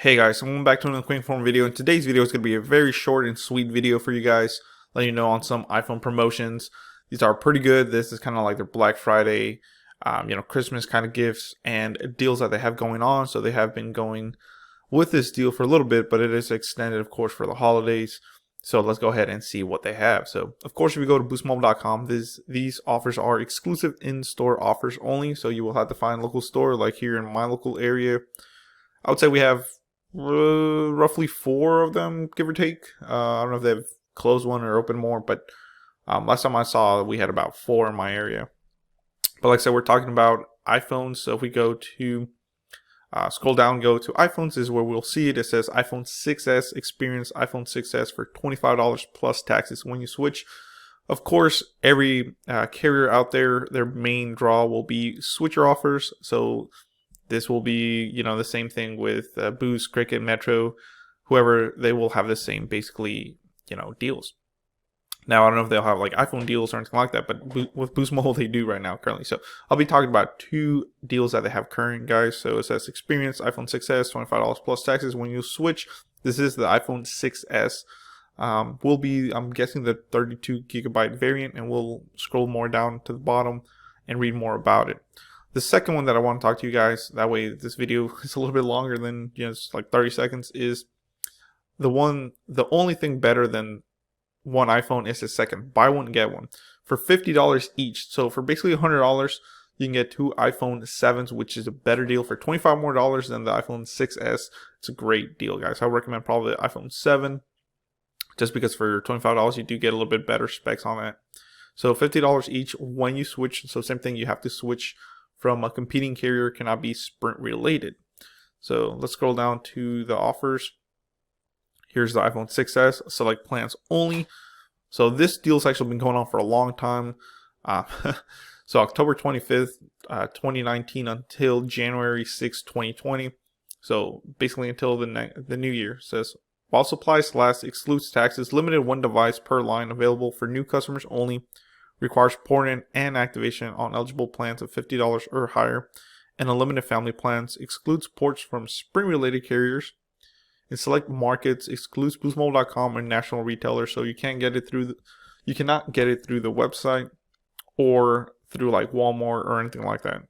Hey guys, so welcome back to another quick form video. And today's video is going to be a very short and sweet video for you guys, letting you know on some iPhone promotions. These are pretty good. This is kind of like their Black Friday, Christmas kind of gifts and deals that they have going on. So they have been going with this deal for a little bit, but it is extended, of course, for the holidays. So let's go ahead and see what they have. So, of course, if you go to boostmobile.com, these offers are exclusive in-store offers only. So you will have to find a local store, like here in my local area. I would say we have roughly 4 of them, give or take. I don't know if they've closed one or opened more, but last time I saw, we had about 4 in my area. But like I said, we're talking about iPhones. So if we go to scroll down, go to iPhones, this is where we'll see it. It says iPhone 6s, experience iPhone 6s for $25 plus taxes when you switch. Of course, every carrier out there, their main draw will be switcher offers. So this will be, the same thing with Boost, Cricket, Metro, whoever. They will have the same, basically, deals. Now, I don't know if they'll have like iPhone deals or anything like that, but with Boost Mobile, they do right now currently. So I'll be talking about 2 deals that they have current, guys. So it says experience iPhone 6s, $25 plus taxes when you switch. This is the iPhone 6s. Will be, I'm guessing, the 32 gigabyte variant, and we'll scroll more down to the bottom and read more about it. The second one that I want to talk to you guys, that way this video is a little bit longer than, it's like 30 seconds, is the only thing better than one iPhone is the second. Buy one, get one. For $50 each. So for basically $100, you can get 2 iPhone 7s, which is a better deal for $25 more than the iPhone 6s. It's a great deal, guys. I recommend probably the iPhone 7, just because for $25, you do get a little bit better specs on that. So $50 each when you switch. So same thing, you have to switch from a competing carrier, cannot be Sprint related. So let's scroll down to the offers. Here's the iPhone 6s, select plans only. So this deal's actually been going on for a long time. So October 25th, 2019 until January 6th, 2020. So basically until the new year. It says, while supplies last, excludes taxes, limited 1 device per line, available for new customers only. Requires port-in and activation on eligible plans of $50 or higher, and unlimited family plans. Excludes ports from Sprint-related carriers. In select markets, excludes boostmobile.com and national retailers, so you cannot get it through the website or through like Walmart or anything like that.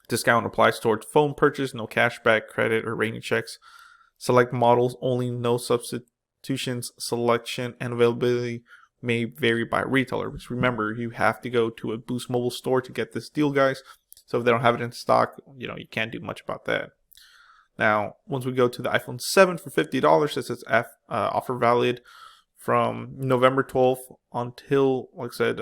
Discount applies towards phone purchase, no cashback, credit, or rating checks. Select models only, no substitutions. Selection and availability may vary by retailer, which, remember, you have to go to a Boost Mobile store to get this deal, guys. So if they don't have it in stock, you can't do much about that. Now, once we go to the iPhone 7 for $50, this is offer valid from November 12th until, like I said,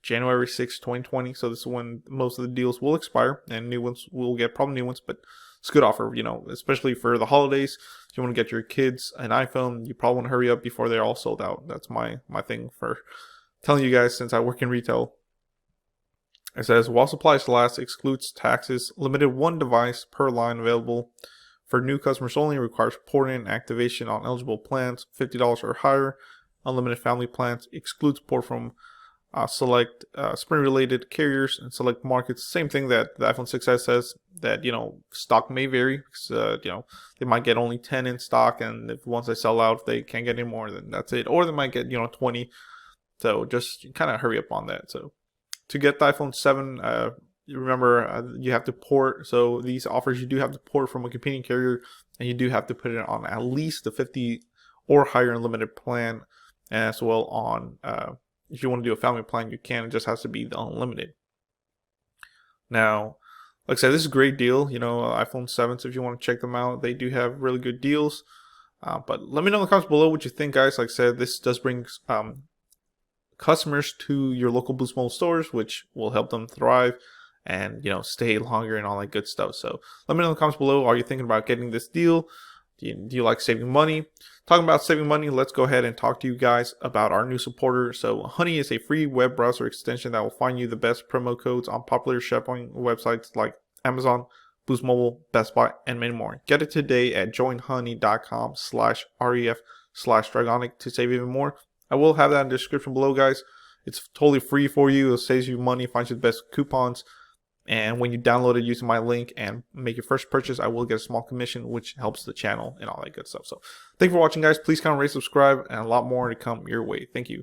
January 6th, 2020. So this is when most of the deals will expire, and new ones will get probably new ones, but it's a good offer, especially for the holidays. If you want to get your kids an iPhone, you probably want to hurry up before they're all sold out. That's my thing for telling you guys, since I work in retail. It says, while supplies last, excludes taxes, limited 1 device per line, available for new customers only, requires port-in activation on eligible plans, $50 or higher, unlimited family plans, excludes port from select Sprint-related carriers and select markets. Same thing that the iPhone 6s says, that, stock may vary, because, they might get only 10 in stock, and if once they sell out, if they can't get any more, then that's it. Or they might get, 20. So just kind of hurry up on that. So to get the iPhone 7, remember, you have to port. So these offers, you do have to port from a competing carrier, and you do have to put it on at least the 50 or higher unlimited plan, and as well on if you want to do a family plan, you can. It just has to be the unlimited. Now, like I said, this is a great deal. iPhone 7s, if you want to check them out, they do have really good deals. But let me know in the comments below what you think, guys. Like I said, this does bring customers to your local Boost Mobile stores, which will help them thrive and stay longer and all that good stuff. So let me know in the comments below. Are you thinking about getting this deal? Do you like saving money? Talking about saving money, let's go ahead and talk to you guys about our new supporter. So Honey is a free web browser extension that will find you the best promo codes on popular shopping websites like Amazon, Boost Mobile, Best Buy, and many more. Get it today at joinhoney.com/ref/Dragonic to save even more. I will have that in the description below, guys. It's totally free for you. It saves you money, finds you the best coupons. And when you download it using my link and make your first purchase, I will get a small commission, which helps the channel and all that good stuff. So thank you for watching, guys. Please comment, rate, subscribe, and a lot more to come your way. Thank you.